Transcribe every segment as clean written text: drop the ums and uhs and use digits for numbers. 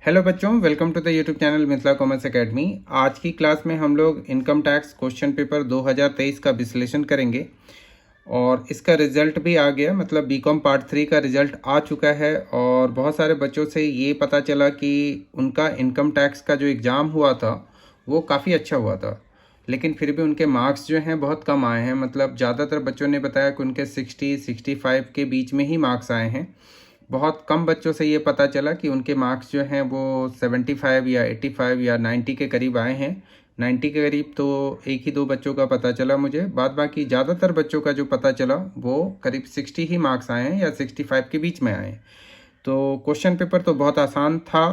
Hello बच्चों, welcome to the YouTube channel Mithila commerce academy. आज की क्लास में हम लोग इनकम टैक्स क्वेश्चन पेपर 2023 का विश्लेषण करेंगे और इसका रिजल्ट भी आ गया, मतलब बीकॉम पार्ट 3 का रिजल्ट आ चुका है। और बहुत सारे बच्चों से ये पता चला कि उनका इनकम टैक्स का जो एग्ज़ाम हुआ था वो काफ़ी अच्छा हुआ था, लेकिन फिर भी उनके मार्क्स जो हैं बहुत कम आए हैं। मतलब ज़्यादातर बच्चों ने बताया कि उनके 60-65 के बीच में ही मार्क्स आए हैं। बहुत कम बच्चों से ये पता चला कि उनके मार्क्स जो हैं वो 75 या 85 या 90 के करीब आए हैं। 90 के करीब तो एक ही दो बच्चों का पता चला मुझे, बाद बाकी ज़्यादातर बच्चों का जो पता चला वो करीब 60 ही मार्क्स आए हैं या 65 के बीच में आए हैं। तो क्वेश्चन पेपर तो बहुत आसान था,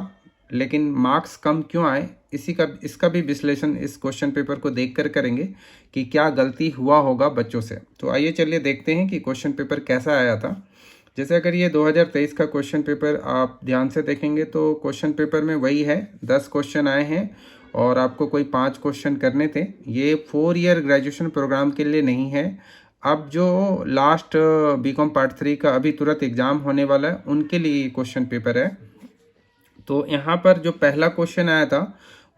लेकिन मार्क्स कम क्यों आए इसका भी विश्लेषण इस क्वेश्चन पेपर को देखकर करेंगे कि क्या गलती हुआ होगा बच्चों से। तो आइए चलिए देखते हैं कि क्वेश्चन पेपर कैसा आया था। जैसे अगर ये 2023 का क्वेश्चन पेपर आप ध्यान से देखेंगे तो क्वेश्चन पेपर में वही है, 10 क्वेश्चन आए हैं और आपको कोई 5 क्वेश्चन करने थे। ये 4 ईयर ग्रेजुएशन प्रोग्राम के लिए नहीं है। अब जो लास्ट बीकॉम पार्ट 3 का अभी तुरंत एग्ज़ाम होने वाला है उनके लिए ये क्वेश्चन पेपर है। तो यहाँ पर जो पहला क्वेश्चन आया था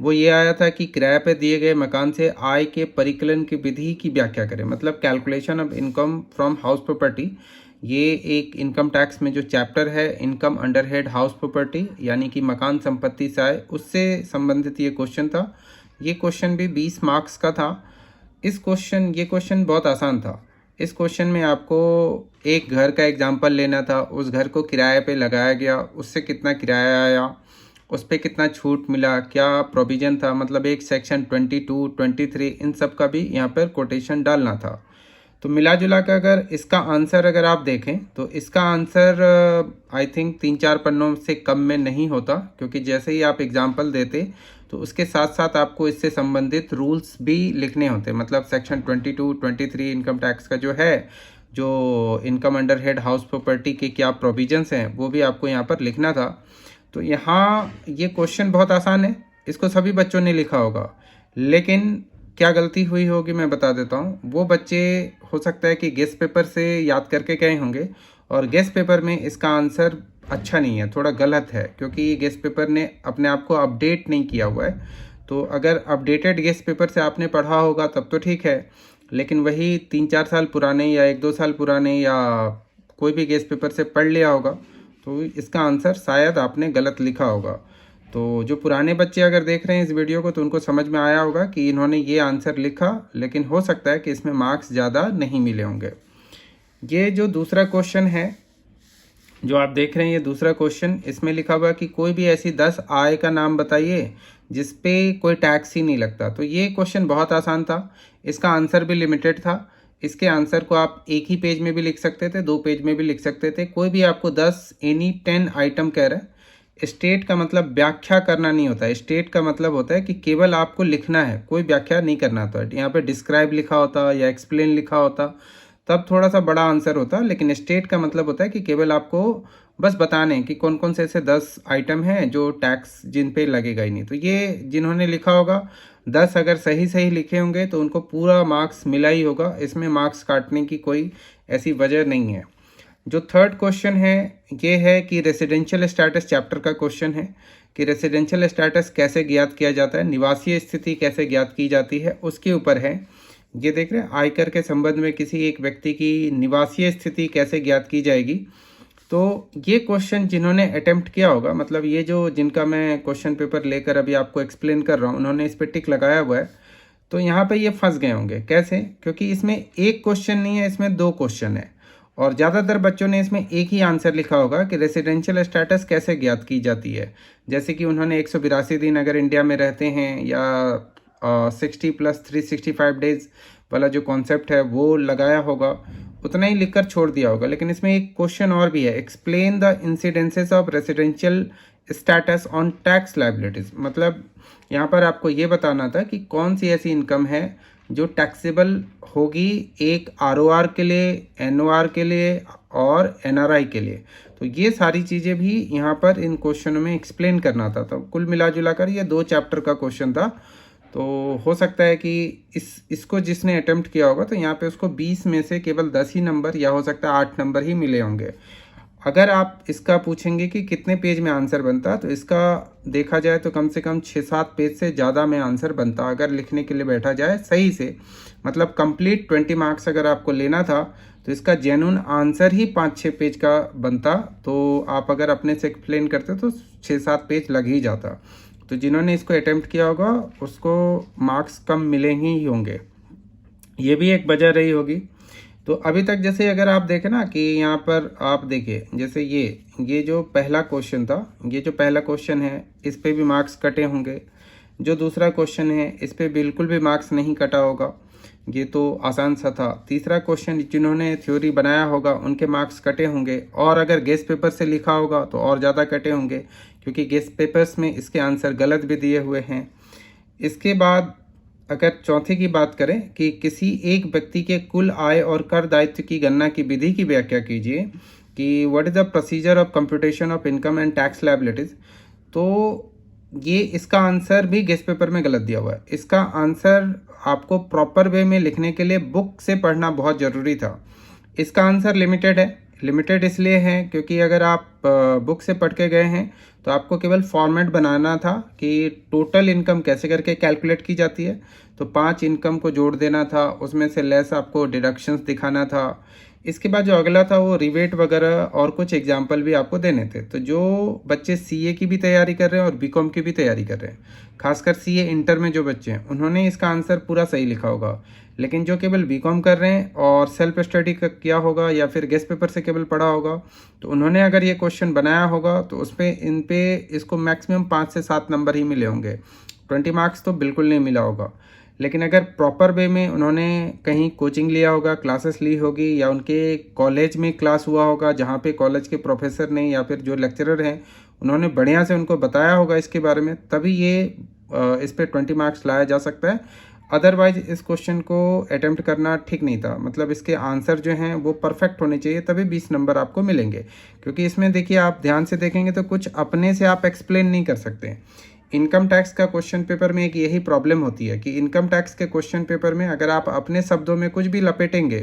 वो ये आया था कि किराए पे दिए गए मकान से आय के परिकलन की विधि की व्याख्या करें, मतलब calculation of income from house property. ये एक इनकम टैक्स में जो चैप्टर है income under head house property, यानी कि मकान संपत्ति से आय, उससे संबंधित ये क्वेश्चन था। ये क्वेश्चन भी 20 मार्क्स का था। ये क्वेश्चन बहुत आसान था। इस क्वेश्चन में आपको एक घर का एग्जाम्पल लेना था, उस घर को किराए पे लगाया गया, उससे कितना किराया आया, उस पर कितना छूट मिला, क्या प्रोविजन था, मतलब एक सेक्शन 22, 23 इन सब का भी यहाँ पर कोटेशन डालना था। तो मिला जुला कर अगर इसका आंसर अगर आप देखें तो इसका आंसर आई थिंक 3-4 पन्नों से कम में नहीं होता, क्योंकि जैसे ही आप एग्जाम्पल देते तो उसके साथ साथ आपको इससे संबंधित रूल्स भी लिखने होते, मतलब सेक्शन 22, 23 इनकम टैक्स का जो है, जो income under head house property के क्या प्रोविजंस हैं वो भी आपको यहाँ पर लिखना था। तो यहाँ ये क्वेश्चन बहुत आसान है, इसको सभी बच्चों ने लिखा होगा, लेकिन क्या गलती हुई होगी मैं बता देता हूँ। वो बच्चे हो सकता है कि गेस्ट पेपर से याद करके गए होंगे और गेस्ट पेपर में इसका आंसर अच्छा नहीं है, थोड़ा गलत है, क्योंकि गेस्ट पेपर ने अपने आप को अपडेट नहीं किया हुआ है। तो अगर अपडेटेड गेस्ट पेपर से आपने पढ़ा होगा तब तो ठीक है, लेकिन वही 3-4 साल पुराने या 1-2 साल पुराने या कोई भी गेस्ट पेपर से पढ़ लिया होगा तो इसका आंसर शायद आपने गलत लिखा होगा। तो जो पुराने बच्चे अगर देख रहे हैं इस वीडियो को तो उनको समझ में आया होगा कि इन्होंने ये आंसर लिखा, लेकिन हो सकता है कि इसमें मार्क्स ज़्यादा नहीं मिले होंगे। ये जो दूसरा क्वेश्चन है जो आप देख रहे हैं, ये दूसरा क्वेश्चन, इसमें लिखा हुआ कि कोई भी ऐसी 10 आय का नाम बताइए जिस पे कोई टैक्स ही नहीं लगता। तो ये क्वेश्चन बहुत आसान था, इसका आंसर भी लिमिटेड था। इसके आंसर को आप एक ही पेज में भी लिख सकते थे, 2 पेज में भी लिख सकते थे। कोई भी आपको 10 आइटम कह रहा है। स्टेट का मतलब व्याख्या करना नहीं होता है, स्टेट का मतलब होता है कि केवल आपको लिखना है, कोई व्याख्या नहीं करना होता। यहाँ पे डिस्क्राइब लिखा होता या एक्सप्लेन लिखा होता तब थोड़ा सा बड़ा आंसर होता, लेकिन स्टेट का मतलब होता है कि केवल आपको बस बताने कि कौन कौन से ऐसे 10 आइटम हैं जो टैक्स जिन पे लगेगा ही नहीं। तो ये जिन्होंने लिखा होगा 10 अगर सही सही लिखे होंगे तो उनको पूरा मार्क्स मिला ही होगा, इसमें मार्क्स काटने की कोई ऐसी वजह नहीं है। जो थर्ड क्वेश्चन है ये है कि रेसिडेंशियल स्टेटस चैप्टर का क्वेश्चन है कि रेसिडेंशियल स्टेटस कैसे ज्ञात किया जाता है, निवासीय स्थिति कैसे ज्ञात की जाती है, उसके ऊपर है। ये देख रहे हैं, आयकर के संबंध में किसी एक व्यक्ति की निवासीय स्थिति कैसे ज्ञात की जाएगी। तो ये क्वेश्चन जिन्होंने अटेम्प्ट किया होगा, मतलब ये जो जिनका मैं क्वेश्चन पेपर लेकर अभी आपको एक्सप्लेन कर रहा हूँ, उन्होंने इस पर टिक लगाया हुआ है। तो यहाँ पे ये फंस गए होंगे। कैसे? क्योंकि इसमें एक क्वेश्चन नहीं है, इसमें 2 क्वेश्चन है और ज़्यादातर बच्चों ने इसमें एक ही आंसर लिखा होगा कि रेसिडेंशियल स्टेटस कैसे ज्ञात की जाती है। जैसे कि उन्होंने 182 दिन अगर इंडिया में रहते हैं या 60 + 365 डेज वाला जो कॉन्सेप्ट है वो लगाया होगा, उतना ही लिखकर छोड़ दिया होगा। लेकिन इसमें एक क्वेश्चन और भी है, explain the incidences of residential status on tax liabilities. मतलब यहाँ पर आपको ये बताना था कि कौन सी ऐसी इनकम है जो टैक्सेबल होगी एक आरओआर के लिए, एनओआर के लिए और एनआरआई के लिए। तो ये सारी चीज़ें भी यहाँ पर इन क्वेश्चनों में एक्सप्लेन करना था। तो कुल मिला जुला कर ये 2 चैप्टर का क्वेश्चन था। तो हो सकता है कि इसको जिसने अटेम्प्ट किया होगा तो यहाँ पे उसको 20 में से केवल 10 ही नंबर या हो सकता है 8 नंबर ही मिले होंगे। अगर आप इसका पूछेंगे कि कितने पेज में आंसर बनता, तो इसका देखा जाए तो कम से कम 6-7 पेज से ज़्यादा में आंसर बनता अगर लिखने के लिए बैठा जाए सही से। मतलब कंप्लीट 20 मार्क्स अगर आपको लेना था तो इसका जेन्युइन आंसर ही 5-6 पेज का बनता। तो आप अगर अपने से एक्सप्लेन करते तो 6-7 पेज लग ही जाता। तो जिन्होंने इसको अटेम्प्ट किया होगा उसको मार्क्स कम मिले ही होंगे, ये भी एक वजह रही होगी। तो अभी तक जैसे अगर आप देखें ना कि यहाँ पर आप देखिए, जैसे ये जो पहला क्वेश्चन था, ये जो पहला क्वेश्चन है इस पे भी मार्क्स कटे होंगे। जो दूसरा क्वेश्चन है इस पे बिल्कुल भी मार्क्स नहीं कटा होगा, ये तो आसान सा था। तीसरा क्वेश्चन जिन्होंने थ्योरी बनाया होगा उनके मार्क्स कटे होंगे, और अगर गेस्ट पेपर से लिखा होगा तो और ज़्यादा कटे होंगे, क्योंकि गेस्ट पेपर्स में इसके आंसर गलत भी दिए हुए हैं। इसके बाद अगर चौथे की बात करें कि किसी एक व्यक्ति के कुल आय और कर दायित्व की गणना की विधि की व्याख्या कीजिए, कि what is the procedure of computation of income and tax liabilities. तो ये इसका आंसर भी गेस्ट पेपर में गलत दिया हुआ है। इसका आंसर आपको प्रॉपर वे में लिखने के लिए बुक से पढ़ना बहुत ज़रूरी था। इसका आंसर लिमिटेड है। लिमिटेड इसलिए है क्योंकि अगर आप बुक से पढ़ के गए हैं तो आपको केवल फॉर्मेट बनाना था कि टोटल इनकम कैसे करके कैलकुलेट की जाती है। तो 5 इनकम को जोड़ देना था, उसमें से लेस आपको डिडक्शंस दिखाना था। इसके बाद जो अगला था वो रिवेट वगैरह और कुछ एग्जाम्पल भी आपको देने थे। तो जो बच्चे सीए की भी तैयारी कर रहे हैं और बीकॉम की भी तैयारी कर रहे हैं, खासकर सीए इंटर में जो बच्चे हैं, उन्होंने इसका आंसर पूरा सही लिखा होगा। लेकिन जो केवल बीकॉम कर रहे हैं और सेल्फ स्टडी किया होगा या फिर गेस्ट पेपर से केवल पढ़ा होगा, तो उन्होंने अगर ये क्वेश्चन बनाया होगा तो उस पर इन पे इसको मैक्सिमम 5 से 7 नंबर ही मिले होंगे, 20 मार्क्स तो बिल्कुल नहीं मिला होगा। लेकिन अगर प्रॉपर वे में उन्होंने कहीं कोचिंग लिया होगा, क्लासेस ली होगी, या उनके कॉलेज में क्लास हुआ होगा जहाँ पे कॉलेज के प्रोफेसर ने या फिर जो लेक्चरर हैं उन्होंने बढ़िया से उनको बताया होगा इसके बारे में, तभी ये इस पे 20 मार्क्स लाया जा सकता है। अदरवाइज इस क्वेश्चन को अटेम्प्ट करना ठीक नहीं था। मतलब इसके आंसर जो हैं वो परफेक्ट होने चाहिए, तभी 20 नंबर आपको मिलेंगे। क्योंकि इसमें देखिए, आप ध्यान से देखेंगे तो कुछ अपने से आप एक्सप्लेन नहीं कर सकते। इनकम टैक्स का क्वेश्चन पेपर में एक यही प्रॉब्लम होती है कि इनकम टैक्स के क्वेश्चन पेपर में अगर आप अपने शब्दों में कुछ भी लपेटेंगे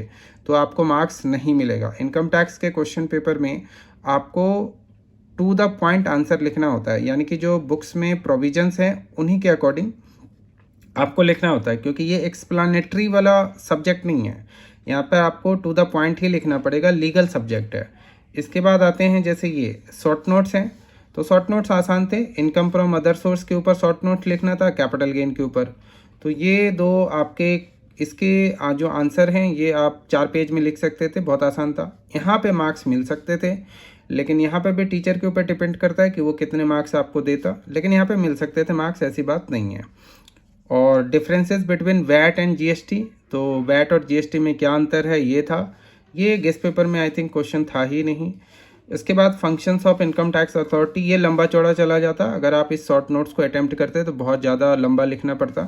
तो आपको मार्क्स नहीं मिलेगा। इनकम टैक्स के क्वेश्चन पेपर में आपको टू द पॉइंट आंसर लिखना होता है, यानी कि जो बुक्स में प्रोविजंस हैं उन्हीं के अकॉर्डिंग आपको लिखना होता है, क्योंकि ये एक्सप्लानेटरी वाला सब्जेक्ट नहीं है। यहाँ पर आपको टू द पॉइंट ही लिखना पड़ेगा, लीगल सब्जेक्ट है। इसके बाद आते हैं जैसे ये शॉर्ट नोट्स हैं, तो शॉर्ट नोट्स आसान थे। इनकम फ्रॉम अदर सोर्स के ऊपर शॉर्ट नोट्स लिखना था, कैपिटल गेन के ऊपर। तो ये दो आपके इसके जो आंसर हैं ये आप 4 पेज में लिख सकते थे, बहुत आसान था। यहाँ पे मार्क्स मिल सकते थे, लेकिन यहाँ पे भी टीचर के ऊपर डिपेंड करता है कि वो कितने मार्क्स आपको देता, लेकिन यहाँ पे मिल सकते थे मार्क्स, ऐसी बात नहीं है। और differences between VAT and GST, तो वैट और जीएसटी में क्या अंतर है ये था। ये गेस्ट पेपर में आई थिंक क्वेश्चन था ही नहीं। इसके बाद functions of income tax authority, ये लंबा चौड़ा चला जाता। अगर आप इस शॉर्ट नोट्स को अटेम्प्ट करते तो बहुत ज़्यादा लंबा लिखना पड़ता।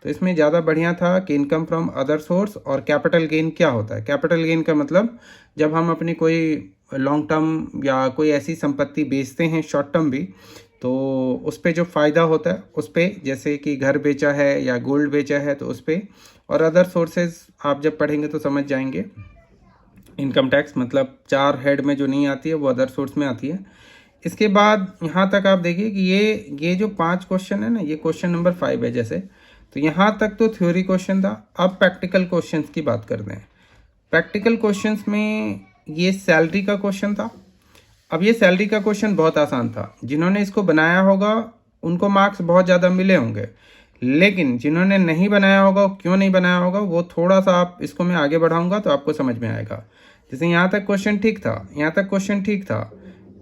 तो इसमें ज़्यादा बढ़िया था कि इनकम फ्रॉम अदर सोर्स और कैपिटल गेन क्या होता है। कैपिटल गेन का मतलब जब हम अपनी कोई लॉन्ग टर्म या कोई ऐसी संपत्ति बेचते हैं, शॉर्ट टर्म भी, तो उस पर जो फ़ायदा होता है उस पर, जैसे कि घर बेचा है या गोल्ड बेचा है तो उस पर। और अदर सोर्सेज आप जब पढ़ेंगे तो समझ जाएंगे। इनकम टैक्स मतलब 4 हेड में जो नहीं आती है वो अदर सोर्स में आती है। इसके बाद यहाँ तक आप देखिए कि ये जो 5 क्वेश्चन है ना, ये क्वेश्चन नंबर 5 है जैसे। तो यहाँ तक तो थ्योरी क्वेश्चन था। अब प्रैक्टिकल क्वेश्चंस की बात करते हैं। प्रैक्टिकल क्वेश्चंस में ये सैलरी का क्वेश्चन था। अब ये सैलरी का क्वेश्चन बहुत आसान था। जिन्होंने इसको बनाया होगा उनको मार्क्स बहुत ज़्यादा मिले होंगे, लेकिन जिन्होंने नहीं बनाया होगा, क्यों नहीं बनाया होगा, वो थोड़ा सा आप इसको मैं आगे बढ़ाऊंगा तो आपको समझ में आएगा। जैसे यहाँ तक क्वेश्चन ठीक था, यहाँ तक क्वेश्चन ठीक था।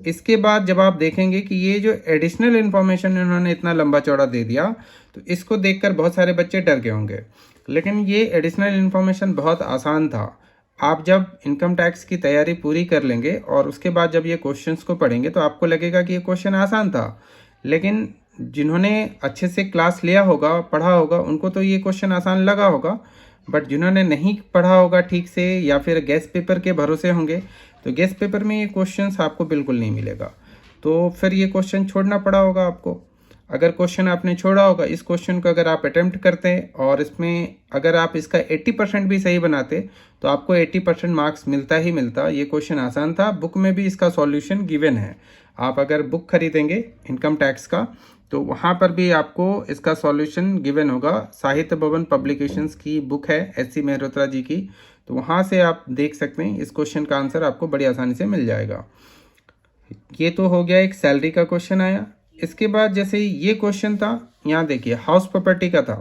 इसके बाद जब आप देखेंगे कि ये जो एडिशनल इन्फॉर्मेशन इन्होंने इतना लंबा चौड़ा दे दिया, तो इसको देखकर बहुत सारे बच्चे डर गए होंगे। लेकिन ये एडिशनल इन्फॉर्मेशन बहुत आसान था। आप जब इनकम टैक्स की तैयारी पूरी कर लेंगे और उसके बाद जब ये क्वेश्चंस को पढ़ेंगे तो आपको लगेगा कि ये क्वेश्चन आसान था। लेकिन जिन्होंने अच्छे से क्लास लिया होगा, पढ़ा होगा, उनको तो ये क्वेश्चन आसान लगा होगा। बट जिन्होंने नहीं पढ़ा होगा ठीक से या फिर गेस्ट पेपर के भरोसे होंगे, तो गेस्ट पेपर में ये क्वेश्चंस आपको बिल्कुल नहीं मिलेगा। तो फिर ये क्वेश्चन छोड़ना पड़ा होगा आपको। अगर क्वेश्चन आपने छोड़ा होगा, इस क्वेश्चन को अगर आप अटेम्प्ट करते और इसमें अगर आप इसका 80% भी सही बनाते तो आपको 80% मार्क्स मिलता ही मिलता। ये क्वेश्चन आसान था, बुक में भी इसका सॉल्यूशन गिवन है। आप अगर बुक खरीदेंगे इनकम टैक्स का तो वहाँ पर भी आपको इसका सॉल्यूशन गिवन होगा। साहित्य भवन पब्लिकेशंस की बुक है SC मेहरोत्रा जी की, तो वहाँ से आप देख सकते हैं। इस क्वेश्चन का आंसर आपको बड़ी आसानी से मिल जाएगा। ये तो हो गया, एक सैलरी का क्वेश्चन आया। इसके बाद जैसे ये क्वेश्चन था, यहाँ देखिए हाउस प्रॉपर्टी का था,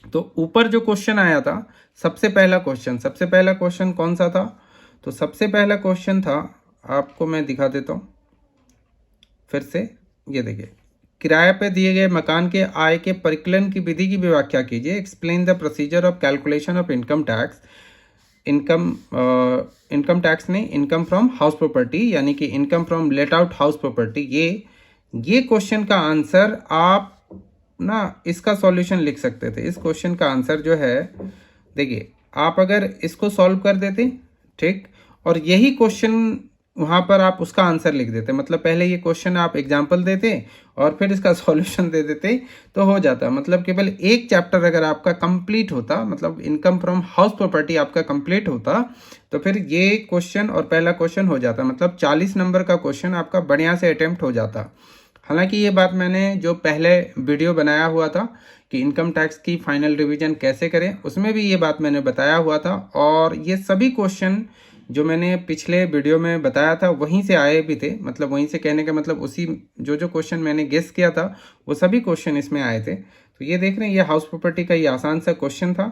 तो ऊपर जो क्वेश्चन आया था सबसे पहला क्वेश्चन कौन सा था? तो सबसे पहला क्वेश्चन था, आपको मैं दिखा देता हूँ फिर से। ये देखिए, किराए पे दिए गए मकान के आय के परिकलन की विधि की व्याख्या कीजिए। Explain the procedure of calculation of income tax. Income tax ने इनकम फ्रॉम हाउस प्रॉपर्टी, यानी कि income from let out house property. ये क्वेश्चन का आंसर आप ना इसका सॉल्यूशन लिख सकते थे। इस क्वेश्चन का आंसर जो है, देखिए आप अगर इसको सॉल्व कर देते, ठीक, और यही क्वेश्चन वहाँ पर आप उसका आंसर लिख देते, मतलब पहले ये क्वेश्चन आप एग्जाम्पल देते और फिर इसका सॉल्यूशन दे देते तो हो जाता। मतलब केवल एक चैप्टर अगर आपका कंप्लीट होता, मतलब इनकम फ्रॉम हाउस प्रॉपर्टी आपका कंप्लीट होता, तो फिर ये क्वेश्चन और पहला क्वेश्चन हो जाता, मतलब 40 नंबर का क्वेश्चन आपका बढ़िया से अटेम्प्ट हो जाता। हालांकि ये बात मैंने जो पहले वीडियो बनाया हुआ था कि इनकम टैक्स की फाइनल रिवीजन कैसे करें, उसमें भी ये बात मैंने बताया हुआ था, और ये सभी क्वेश्चन जो मैंने पिछले वीडियो में बताया था वहीं से आए भी थे। मतलब वहीं से कहने का मतलब उसी जो क्वेश्चन मैंने गेस किया था वो सभी क्वेश्चन इसमें आए थे। तो ये देख रहे हैं, ये हाउस प्रॉपर्टी का ये आसान सा क्वेश्चन था।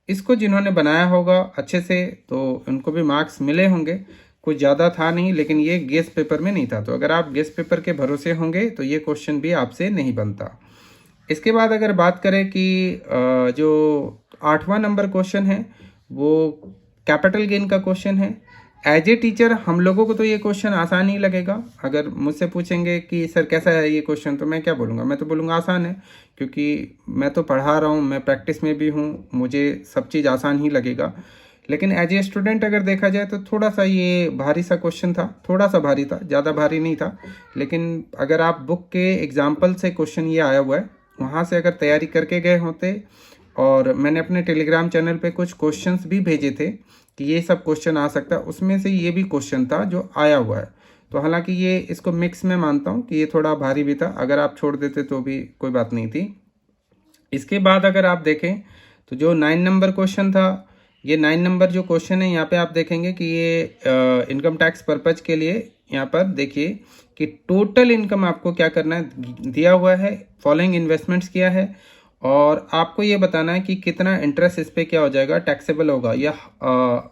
इसको जिन्होंने बनाया होगा अच्छे से तो उनको भी मार्क्स मिले होंगे। कुछ ज़्यादा था नहीं, लेकिन ये गेस पेपर में नहीं था, तो अगर आप गेस पेपर के भरोसे होंगे तो ये क्वेश्चन भी आपसे नहीं बनता। इसके बाद अगर बात करें कि जो 8वां नंबर क्वेश्चन है वो कैपिटल गेन का क्वेश्चन है। एज ए टीचर हम लोगों को तो ये क्वेश्चन आसान ही लगेगा। अगर मुझसे पूछेंगे कि सर कैसा है ये क्वेश्चन, तो मैं क्या बोलूँगा? मैं तो बोलूँगा आसान है, क्योंकि मैं तो पढ़ा रहा हूँ, मैं प्रैक्टिस में भी हूँ, मुझे सब चीज़ आसान ही लगेगा। लेकिन एज ए स्टूडेंट अगर देखा जाए तो थोड़ा सा ये भारी सा क्वेश्चन था, थोड़ा सा भारी था, ज़्यादा भारी नहीं था। लेकिन अगर आप बुक के एग्जाम्पल से क्वेश्चन ये आया हुआ है, वहाँ से अगर तैयारी करके गए होते, और मैंने अपने टेलीग्राम चैनल पे कुछ क्वेश्चंस भी भेजे थे कि ये सब क्वेश्चन आ सकता है, उसमें से ये भी क्वेश्चन था जो आया हुआ है। तो हालांकि ये इसको मिक्स में मानता हूँ कि ये थोड़ा भारी भी था, अगर आप छोड़ देते तो भी कोई बात नहीं थी। इसके बाद अगर आप देखें तो जो 9 नंबर क्वेश्चन था, ये 9 नंबर जो क्वेश्चन है, यहाँ पे आप देखेंगे कि ये इनकम टैक्स पर्पज के लिए यहाँ पर देखिए कि टोटल इनकम आपको क्या करना है, दिया हुआ है, फॉलोइंग इन्वेस्टमेंट्स किया है, और आपको ये बताना है कि कितना इंटरेस्ट इस पे क्या हो जाएगा, टैक्सेबल होगा। यह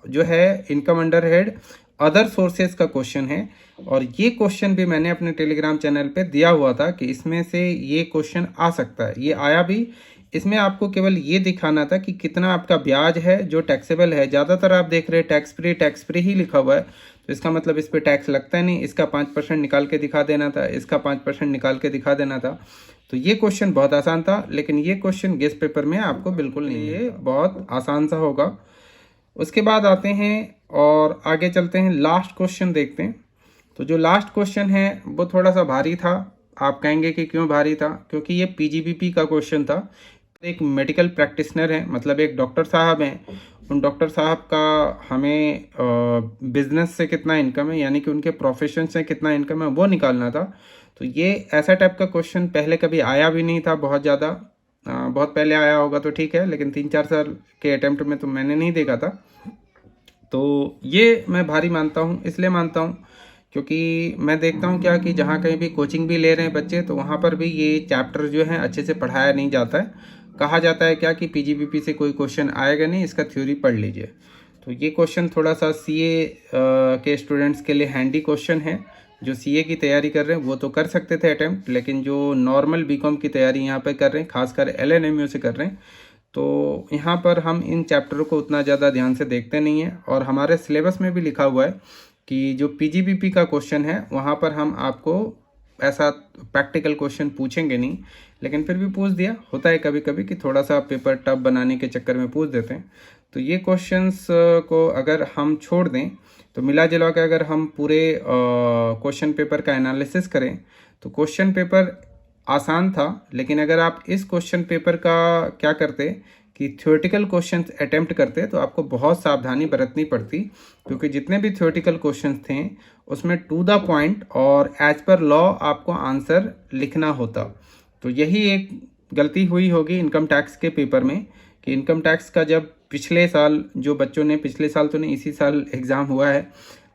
जो है income under head other sources का क्वेश्चन है, और ये क्वेश्चन भी मैंने अपने टेलीग्राम चैनल पे दिया हुआ था कि इसमें से ये क्वेश्चन आ सकता है। ये आया भी। इसमें आपको केवल ये दिखाना था कि कितना आपका ब्याज है जो टैक्सेबल है। ज़्यादातर आप देख रहे हैं टैक्स फ्री ही लिखा हुआ है, तो इसका मतलब इस पर टैक्स लगता है नहीं। इसका 5% निकाल के दिखा देना था, इसका 5% निकाल के दिखा देना था। तो ये क्वेश्चन बहुत आसान था, लेकिन ये क्वेश्चन गेस्ट पेपर में आपको बिल्कुल नहीं है, बहुत आसान सा होगा। उसके बाद आते हैं और आगे चलते हैं, लास्ट क्वेश्चन देखते हैं। तो जो लास्ट क्वेश्चन है वो थोड़ा सा भारी था। आप कहेंगे कि क्यों भारी था? क्योंकि ये PGBP का क्वेश्चन था। एक मेडिकल प्रैक्टिशनर है, मतलब एक डॉक्टर साहब हैं, उन डॉक्टर साहब का हमें बिजनेस से कितना इनकम है, यानी कि उनके प्रोफेशन से कितना इनकम है, वो निकालना था। तो ये ऐसा टाइप का क्वेश्चन पहले कभी आया भी नहीं था, बहुत ज़्यादा। बहुत पहले आया होगा तो ठीक है, लेकिन 3-4 साल के अटेम्प्ट में तो मैंने नहीं देखा था। तो ये मैं भारी मानता हूँ, इसलिए मानता हूँ क्योंकि मैं देखता हूँ क्या कि जहाँ कहीं भी कोचिंग भी ले रहे हैं बच्चे, तो वहाँ पर भी ये चैप्टर जो है अच्छे से पढ़ाया नहीं जाता है। कहा जाता है क्या कि PGBP से कोई क्वेश्चन आएगा नहीं, इसका थ्योरी पढ़ लीजिए। तो ये क्वेश्चन थोड़ा सा CA के स्टूडेंट्स के लिए हैंडी क्वेश्चन है। जो CA की तैयारी कर रहे हैं वो तो कर सकते थे अटैम्प्ट, लेकिन जो नॉर्मल BCom की तैयारी यहाँ पे कर रहे हैं, खासकर LNMU से कर रहे हैं, तो यहाँ पर हम इन चैप्टरों को उतना ज़्यादा ध्यान से देखते नहीं हैं। और हमारे सिलेबस में भी लिखा हुआ है कि जो PGBP का क्वेश्चन है वहाँ पर हम आपको ऐसा प्रैक्टिकल क्वेश्चन पूछेंगे नहीं, लेकिन फिर भी पूछ दिया। होता है कभी कभी कि थोड़ा सा पेपर टफ बनाने के चक्कर में पूछ देते हैं। तो ये क्वेश्चंस को अगर हम छोड़ दें तो मिला जुला के अगर हम पूरे क्वेश्चन पेपर का एनालिसिस करें तो क्वेश्चन पेपर आसान था, लेकिन अगर आप इस क्वेश्चन पेपर का क्या करते कि थ्योरेटिकल क्वेश्चंस अटेम्प्ट करते तो आपको बहुत सावधानी बरतनी पड़ती, क्योंकि जितने भी थ्योरेटिकल क्वेश्चंस थे उसमें टू द पॉइंट और एज पर लॉ आपको आंसर लिखना होता। तो यही एक गलती हुई होगी इनकम टैक्स के पेपर में कि इनकम टैक्स का जब पिछले साल जो बच्चों ने, पिछले साल तो नहीं इसी साल एग्ज़ाम हुआ है,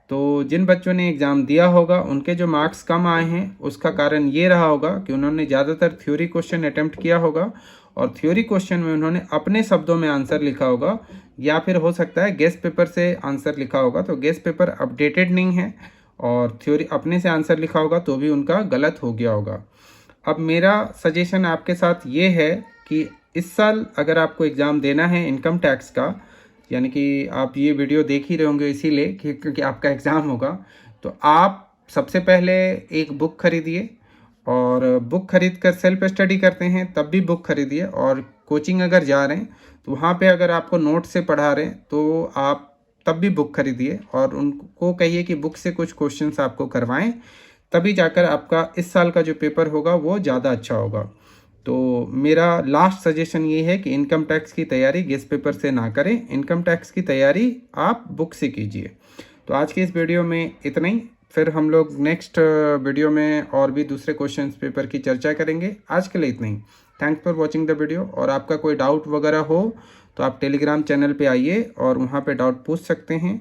तो जिन बच्चों ने एग्ज़ाम दिया होगा उनके जो मार्क्स कम आए हैं उसका कारण ये रहा होगा कि उन्होंने ज़्यादातर थ्योरी क्वेश्चन अटेम्प्ट किया होगा और थ्योरी क्वेश्चन में उन्होंने अपने शब्दों में आंसर लिखा होगा, या फिर हो सकता है गेस्ट पेपर से आंसर लिखा होगा। तो गेस्ट पेपर अपडेटेड नहीं है और थ्योरी अपने से आंसर लिखा होगा तो भी उनका गलत हो गया होगा। अब मेरा सजेशन आपके साथ ये है कि इस साल अगर आपको एग्ज़ाम देना है इनकम टैक्स का, यानी कि आप ये वीडियो देख ही रहे होंगे इसीलिए क्योंकि आपका एग्ज़ाम होगा, तो आप सबसे पहले एक बुक खरीदिए और बुक खरीद कर सेल्फ स्टडी करते हैं तब भी बुक खरीदिए, और कोचिंग अगर जा रहे हैं तो वहाँ पे अगर आपको नोट से पढ़ा रहे हैं तो आप तब भी बुक खरीदिए और उनको कहिए कि बुक से कुछ क्वेश्चंस आपको करवाएं, तभी जाकर आपका इस साल का जो पेपर होगा वो ज़्यादा अच्छा होगा। तो मेरा लास्ट सजेशन ये है कि इनकम टैक्स की तैयारी गेस्ट पेपर से ना करें, इनकम टैक्स की तैयारी आप बुक से कीजिए। तो आज के इस वीडियो में इतना ही, फिर हम लोग नेक्स्ट वीडियो में और भी दूसरे क्वेश्चंस पेपर की चर्चा करेंगे। आज के लिए इतना ही। Thanks for watching the video. और आपका कोई डाउट वगैरह हो तो आप टेलीग्राम चैनल पे आइए और वहाँ पे डाउट पूछ सकते हैं,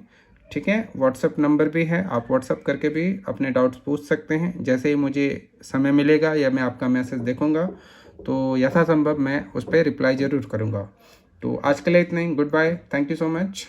ठीक है। व्हाट्सअप नंबर भी है, आप व्हाट्सअप करके भी अपने डाउट्स पूछ सकते हैं। जैसे ही मुझे समय मिलेगा या मैं आपका मैसेज देखूँगा तो यथासंभव मैं उस पर रिप्लाई ज़रूर करूँगा। तो आज के लिए इतना ही। Goodbye, thank you so much.